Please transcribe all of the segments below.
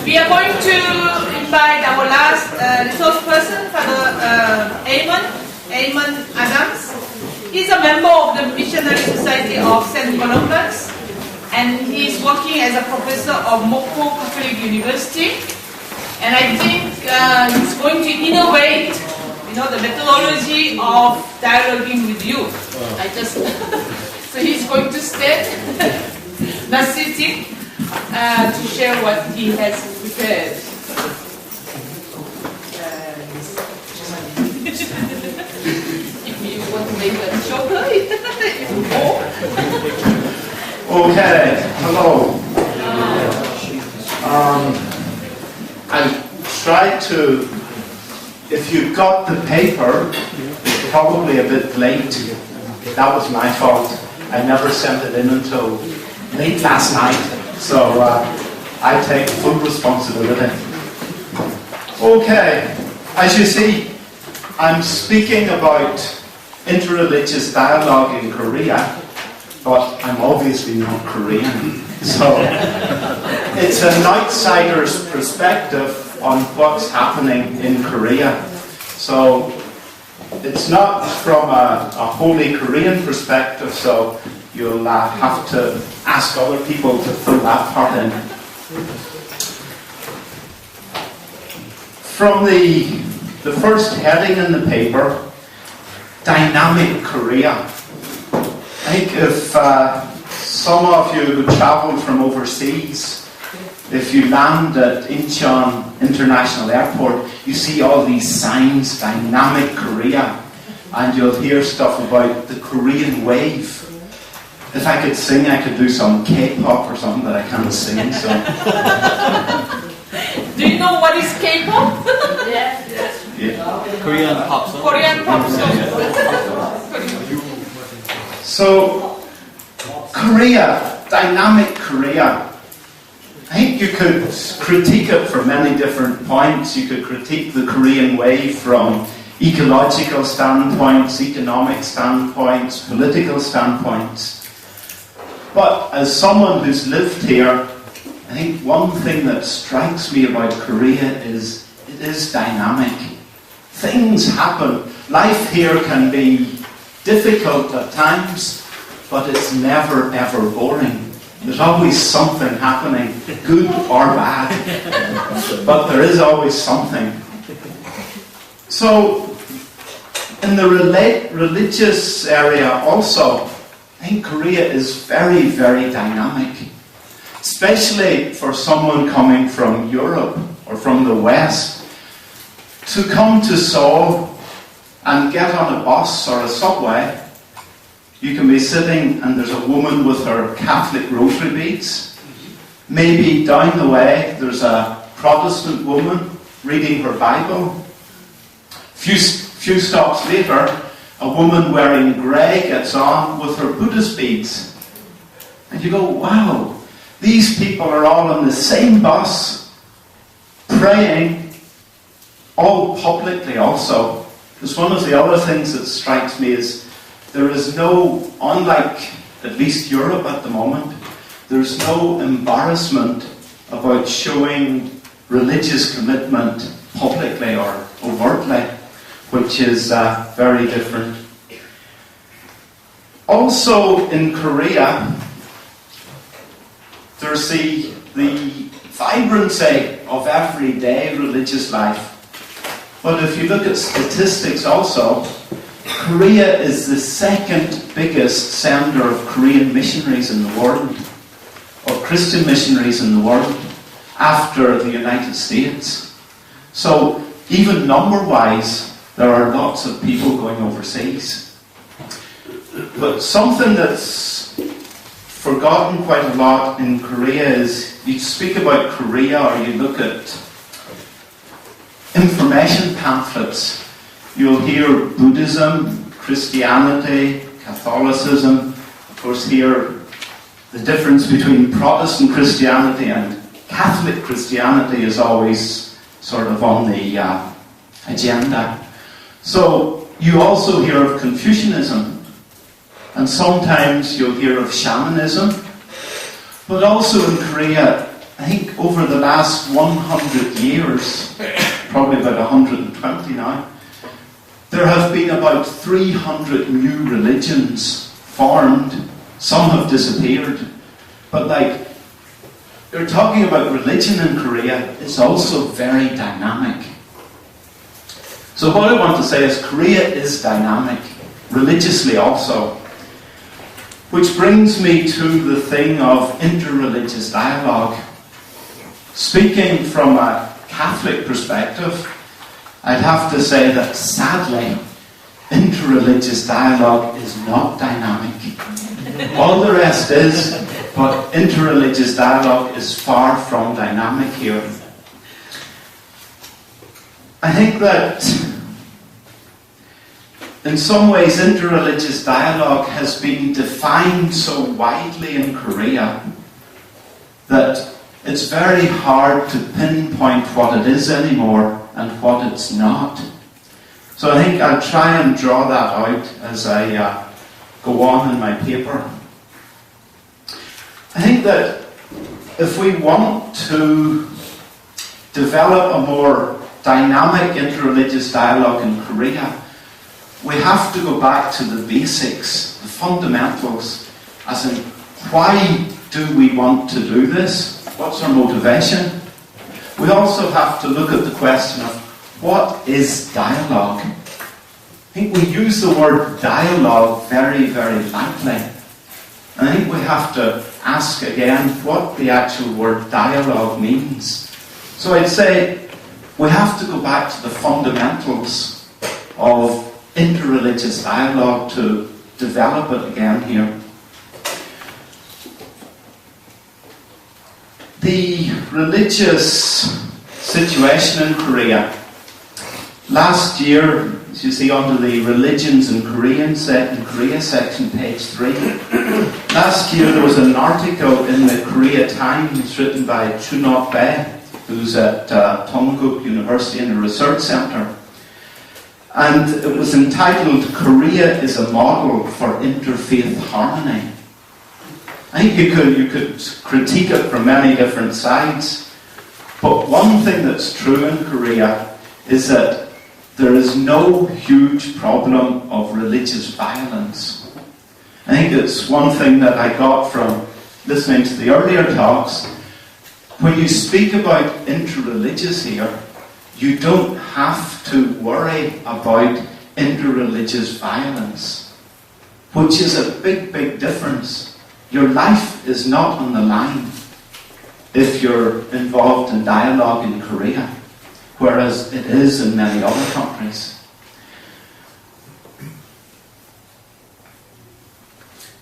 We are going to invite our last resource person, Father Eamon Adams. He's a member of the Missionary Society of St. Columban, and he's working as a professor of Mokpo Catholic University. And I think he's going to innovate, the methodology of dialoguing with you. So he's going to stand, not sitting, to share what he has prepared. If you want to make a shorter, Okay, hello. I tried to, if you got the paper, it's probably a bit late. That was my fault. I never sent it in until late last night, so I take full responsibility. Okay, as you see, I'm speaking about interreligious dialogue in Korea, but I'm obviously not Korean, so it's an outsider's perspective on what's happening in Korea. So it's not from a wholly Korean perspective, so you'll have to ask other people to fill that part in. From the first heading in the paper, Dynamic Korea. I think if some of you who travelled from overseas, if you land at Incheon International Airport, you see all these signs, Dynamic Korea, and you'll hear stuff about the Korean wave. If I could sing, I could do some K-pop or something, but I can't sing, so... Do you know what is K-pop? Yes. Yeah. Korean pop song. Korean pop song. So, Korea, Dynamic Korea. I think you could critique it from many different points. You could critique the Korean wave from ecological standpoints, economic standpoints, political standpoints. But as someone who's lived here, I think one thing that strikes me about Korea is it is dynamic. Things happen. Life here can be difficult at times, but it's never ever boring. There's always something happening, good or bad, but there is always something. So, in the religious area also, I think Korea is very, very dynamic, especially for someone coming from Europe or from the West. To come to Seoul and get on a bus or a subway, you can be sitting and there's a woman with her Catholic rosary beads. Maybe down the way there's a Protestant woman reading her Bible. Few stops later, a woman wearing grey gets on with her Buddhist beads. And you go, wow, these people are all on the same bus, praying, all publicly also. Because one of the other things that strikes me is there is no, unlike at least Europe at the moment, there's no embarrassment about showing religious commitment publicly or overtly, which is very different. Also in Korea, there's the vibrancy of everyday religious life. But if you look at statistics also, Korea is the second biggest sender of Korean missionaries in the world, or Christian missionaries in the world, after the United States. So even number-wise, there are lots of people going overseas. But something that's forgotten quite a lot in Korea is, you speak about Korea or you look at information pamphlets, you'll hear Buddhism, Christianity, Catholicism. Of course, here the difference between Protestant Christianity and Catholic Christianity is always sort of on the agenda. So you also hear of Confucianism, and sometimes you'll hear of shamanism. But also in Korea, I think over the last 100 years, probably about 120 now, there have been about 300 new religions formed. Some have disappeared. But like, you're talking about religion in Korea, it's also very dynamic. So what I want to say is Korea is dynamic, religiously also. Which brings me to the thing of interreligious dialogue. Speaking from a Catholic perspective, I'd have to say that sadly, interreligious dialogue is not dynamic. All the rest is, but interreligious dialogue is far from dynamic here. I think that in some ways interreligious dialogue has been defined so widely in Korea that it's very hard to pinpoint what it is anymore and what it's not. So I think I'll try and draw that out as I go on in my paper. I think that if we want to develop a more dynamic interreligious dialogue in Korea, we have to go back to the basics, the fundamentals, as in why do we want to do this? What's our motivation? We also have to look at the question of what is dialogue? I think we use the word dialogue very, very lightly. And I think we have to ask again what the actual word dialogue means. So I'd say we have to go back to the fundamentals of interreligious dialogue to develop it again here. The religious situation in Korea. Last year, as you see under the Religions in Korea section, page 3. Last year there was an article in the Korea Times written by Chun Bae, who's at Dongguk University in a research centre. And it was entitled, Korea is a Model for Interfaith Harmony. I think you could critique it from many different sides. But one thing that's true in Korea is that there is no huge problem of religious violence. I think it's one thing that I got from listening to the earlier talks. When you speak about interreligious here, you don't have to worry about interreligious violence, which is a big, big difference. Your life is not on the line if you're involved in dialogue in Korea, whereas it is in many other countries.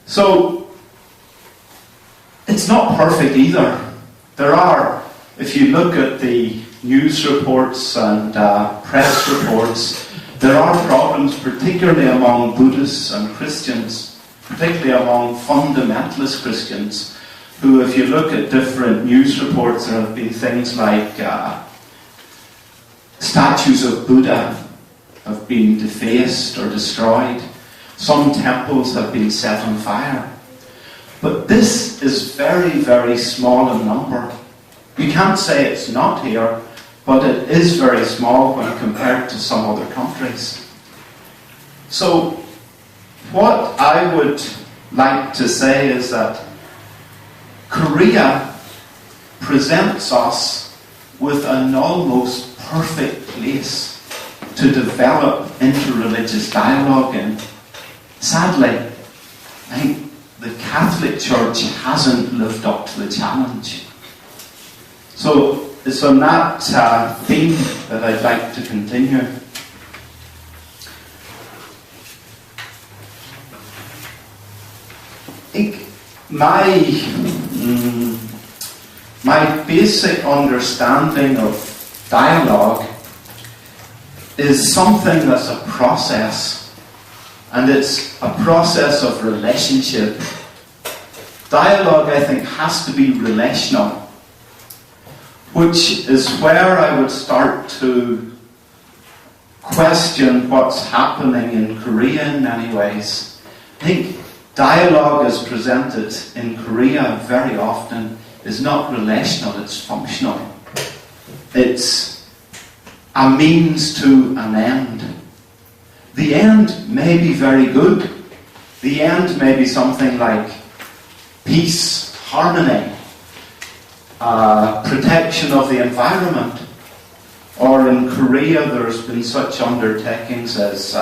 So, it's not perfect either. There are, if you look at the news reports and press reports, there are problems, particularly among Buddhists and Christians, particularly among fundamentalist Christians, who, if you look at different news reports, there have been things like statues of Buddha have been defaced or destroyed. Some temples have been set on fire. But this is very, very small in number. You can't say it's not here, but it is very small when compared to some other countries. So, what I would like to say is that Korea presents us with an almost perfect place to develop interreligious dialogue in. Sadly, I think the Catholic Church hasn't lived up to the challenge. So it's on that theme that I'd like to continue. I think my basic understanding of dialogue is something that's a process. And it's a process of relationship. Dialogue, I think, has to be relational, which is where I would start to question what's happening in Korea in many ways. I think dialogue is presented in Korea very often is not relational, it's functional. It's a means to an end. The end may be very good. The end may be something like peace, harmony, protection of the environment. Or in Korea, there's been such undertakings as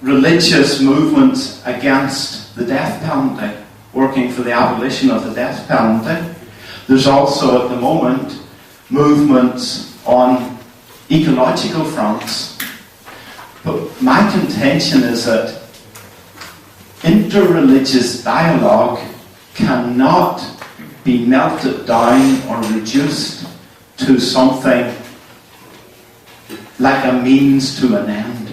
religious movements against the death penalty, working for the abolition of the death penalty. There's also, at the moment, movements on ecological fronts. But my contention is that interreligious dialogue cannot be melted down or reduced to something like a means to an end.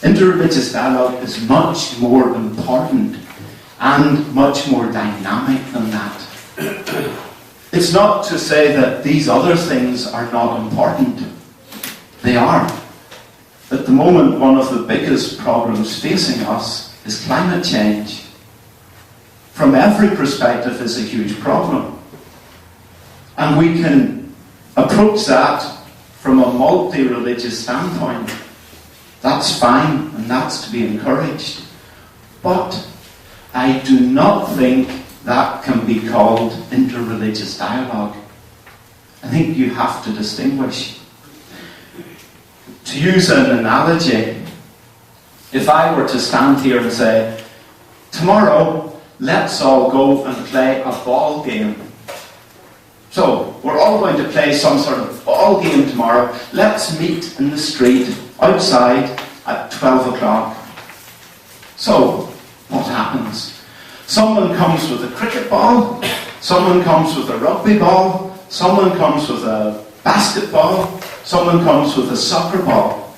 Interreligious dialogue is much more important and much more dynamic than that. It's not to say that these other things are not important. They are. At the moment, one of the biggest problems facing us is climate change. From every perspective, is a huge problem. And we can approach that from a multi-religious standpoint. That's fine, and that's to be encouraged. But I do not think that can be called interreligious dialogue. I think you have to distinguish. To use an analogy, if I were to stand here and say, tomorrow, let's all go and play a ball game. So, we're all going to play some sort of ball game tomorrow. Let's meet in the street, outside, at 12 o'clock. So, what happens? Someone comes with a cricket ball, someone comes with a rugby ball, someone comes with a basketball, someone comes with a soccer ball.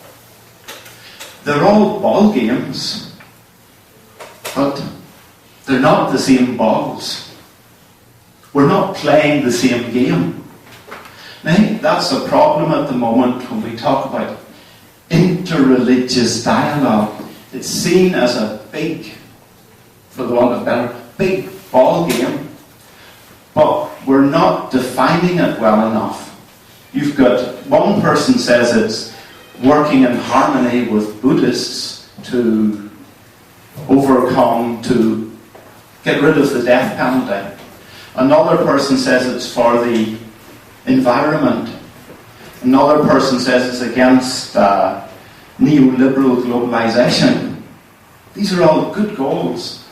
They're all ball games, but they're not the same balls. We're not playing the same game. And I think that's a problem at the moment when we talk about interreligious dialogue. It's seen as a big, for the want of better, big ball game, but we're not defining it well enough. You've got one person says it's working in harmony with Buddhists to overcome, to get rid of the death penalty. Another person says it's for the environment. Another person says it's against neoliberal globalization. These are all good goals.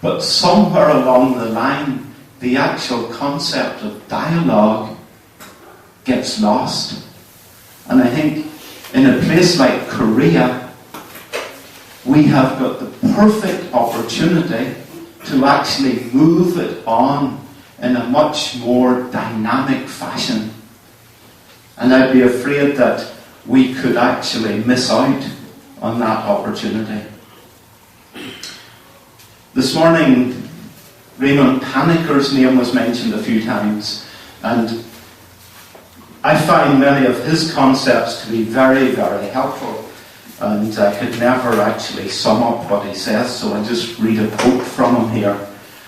But somewhere along the line, the actual concept of dialogue gets lost. And I think in a place like Korea, we have got the perfect opportunity to actually move it on in a much more dynamic fashion. And I'd be afraid that we could actually miss out on that opportunity. This morning, Raymond Panicker's name was mentioned a few times, and I find many of his concepts to be very, very helpful. And I could never actually sum up what he says, so I'll just read a quote from him here.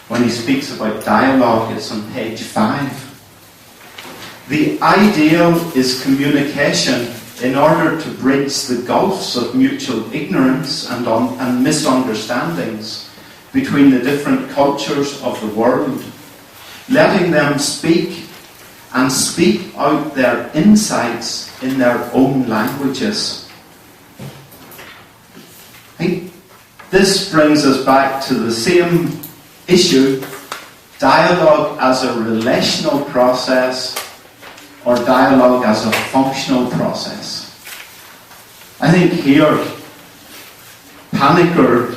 When he speaks about dialogue, it's on page 5. The ideal is communication in order to bridge the gulfs of mutual ignorance and misunderstandings between the different cultures of the world, letting them speak and speak out their insights in their own languages. I think this brings us back to the same issue, dialogue as a relational process or dialogue as a functional process. I think here Panicker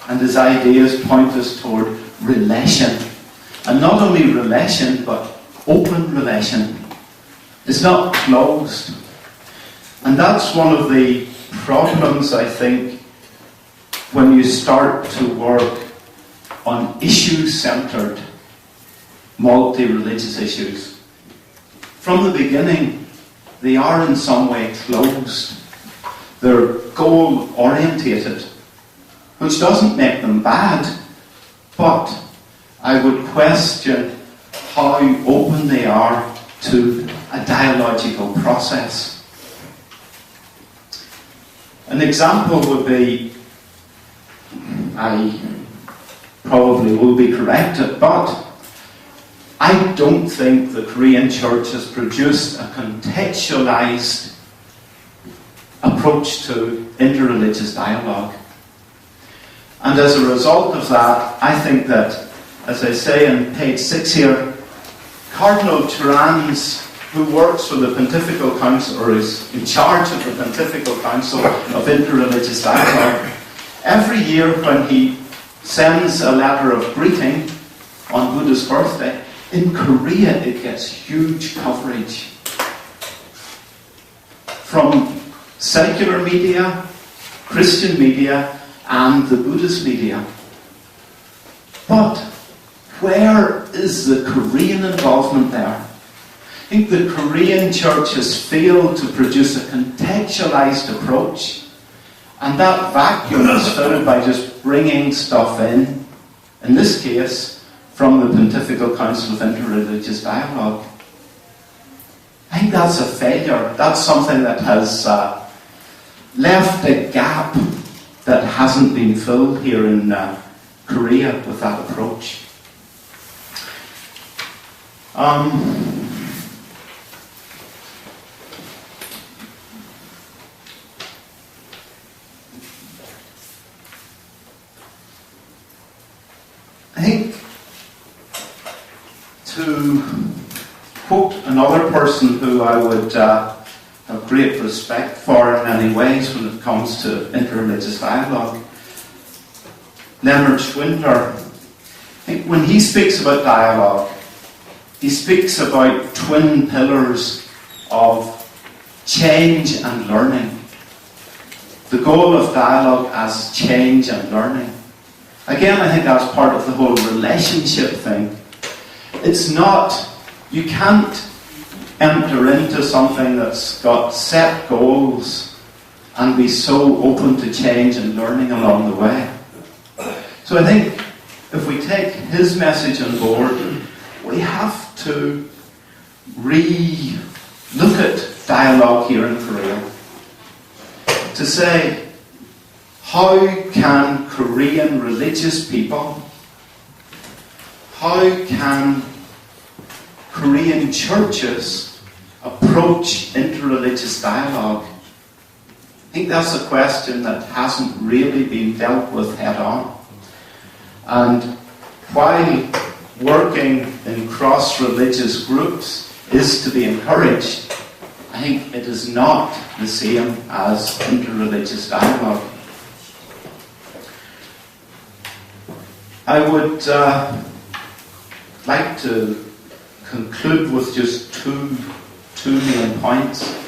and his ideas point us toward relation. And not only relation, but open relation. It's not closed. And that's one of the problems, I think, when you start to work on issue-centered, multi-religious issues. From the beginning, they are in some way closed. They're goal-orientated, which doesn't make them bad, But I would question how open they are to a dialogical process. An example would be, I probably will be corrected, but I don't think the Korean Church has produced a contextualized approach to interreligious dialogue. And as a result of that, I think that, as I say in page 6 here, Cardinal Turans, who works for the Pontifical Council, or is in charge of the Pontifical Council of Interreligious Dialogue, every year when he sends a letter of greeting on Buddha's birthday, in Korea it gets huge coverage. From secular media, Christian media, and the Buddhist media. But where is the Korean involvement there? I think the Korean Church has failed to produce a contextualized approach, and that vacuum is filled by just bringing stuff in this case, from the Pontifical Council of Interreligious Dialogue. I think that's a failure. That's something that has left a gap that hasn't been filled here in Korea with that approach. I think, to quote another person who I would have great respect for in many ways when it comes to interreligious dialogue, Leonard Schwindler, I think when he speaks about dialogue, he speaks about twin pillars of change and learning. The goal of dialogue as change and learning. Again, I think that's part of the whole relationship thing. It's not, you can't enter into something that's got set goals and be so open to change and learning along the way. So I think if we take his message on board, we have to look at dialogue here in Korea to say, how can Korean religious people, how can Korean churches approach interreligious dialogue? I think that's a question that hasn't really been dealt with head on. And while working in cross-religious groups is to be encouraged, I think it is not the same as interreligious dialogue. I would like to conclude with just two main points.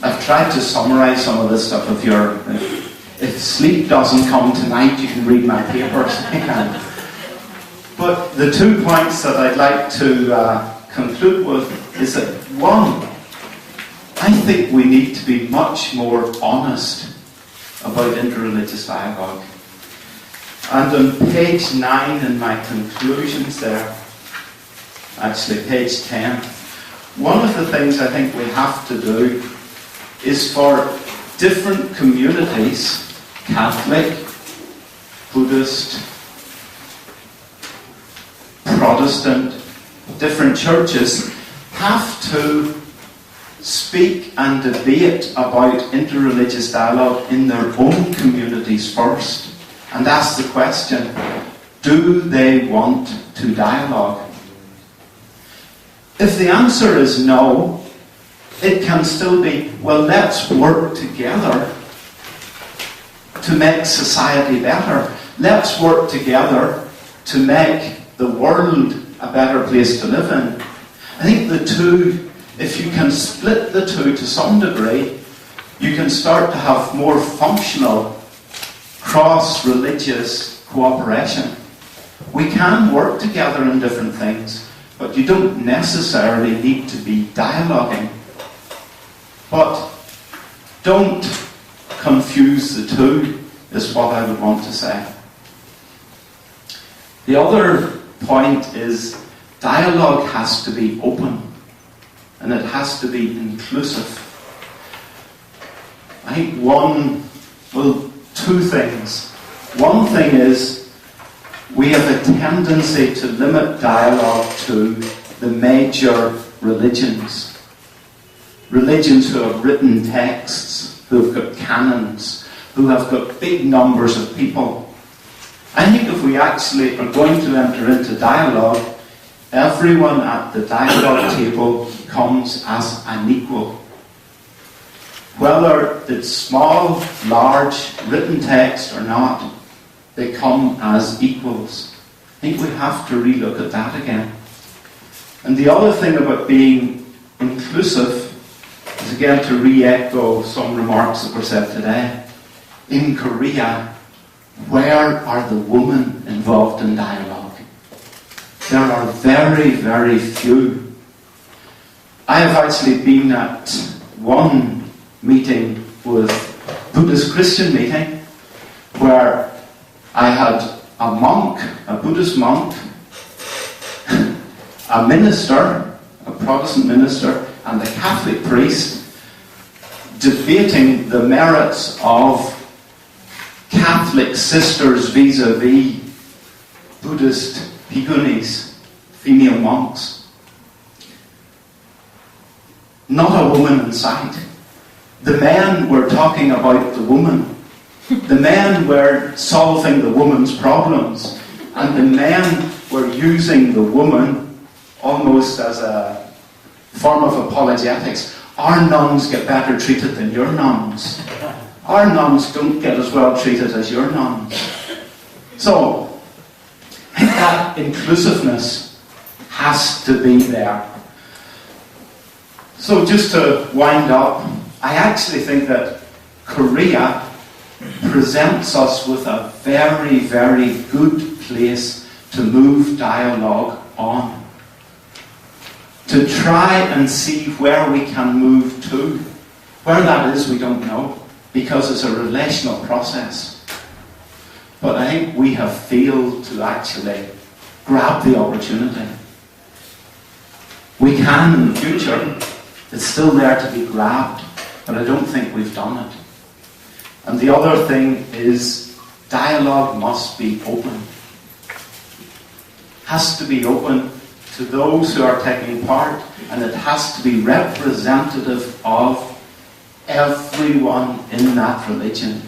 I've tried to summarize some of this stuff. If sleep doesn't come tonight, you can read my papers. But the 2 points that I'd like to conclude with is that, one, I think we need to be much more honest about interreligious dialogue. And on page 9 in my conclusions there, actually page 10, one of the things I think we have to do is for different communities, Catholic, Buddhist, Protestant, different churches, have to speak and debate about interreligious dialogue in their own communities first. And ask the question, do they want to dialogue? If the answer is no, it can still be, well, let's work together to make society better. Let's work together to make the world a better place to live in. I think the two, if you can split the two to some degree, you can start to have more functional cross-religious cooperation. We can work together in different things, but you don't necessarily need to be dialoguing. But don't confuse the two, is what I would want to say. The other point is dialogue has to be open and it has to be inclusive. I think two things. One thing is we have a tendency to limit dialogue to the major religions. Religions who have written texts, who have got canons, who have got big numbers of people. I think if we actually are going to enter into dialogue, everyone at the dialogue table comes as an equal. Whether it's small, large, written text or not, they come as equals. I think we have to relook at that again. And the other thing about being inclusive is, again, to re-echo some remarks that were said today. In Korea, where are the women involved in dialogue? There are very, very few. I have actually been at one meeting with Buddhist Christian meeting where I had a monk, a Buddhist monk, a minister, a Protestant minister, and a Catholic priest debating the merits of Catholic sisters vis-a-vis Buddhist bhikkhunis, female monks. Not a woman in sight. The men were talking about the woman. The men were solving the woman's problems. And the men were using the woman almost as a form of apologetics. Our nuns get better treated than your nuns. Our nuns don't get as well treated as your nuns. So, I think that inclusiveness has to be there. So just to wind up, I actually think that Korea presents us with a very, very good place to move dialogue on. To try and see where we can move to. Where that is, we don't know, because it's a relational process. But I think we have failed to actually grab the opportunity. We can in the future. It's still there to be grabbed, but I don't think we've done it. And the other thing is dialogue must be open. Has to be open to those who are taking part, and it has to be representative of everyone in that religion.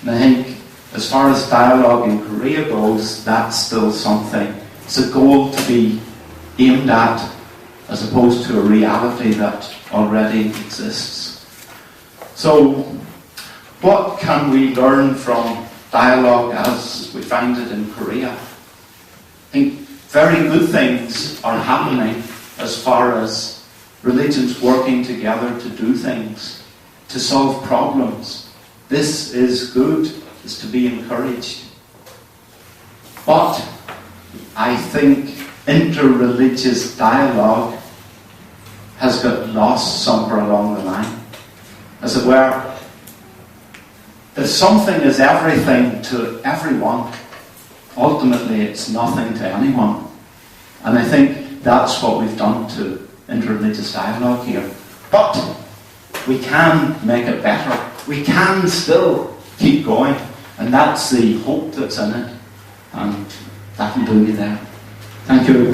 And I think as far as dialogue in Korea goes, that's still something. It's a goal to be aimed at as opposed to a reality that already exists. So, what can we learn from dialogue as we find it in Korea? I think very good things are happening as far as religions working together to do things, to solve problems. This is good, is to be encouraged. But I think interreligious dialogue has got lost somewhere along the line. As it were, if something is everything to everyone, ultimately it's nothing to anyone. And I think that's what we've done to interreligious dialogue here. But we can make it better. We can still keep going. And that's the hope that's in it. And that will do me there. Thank you.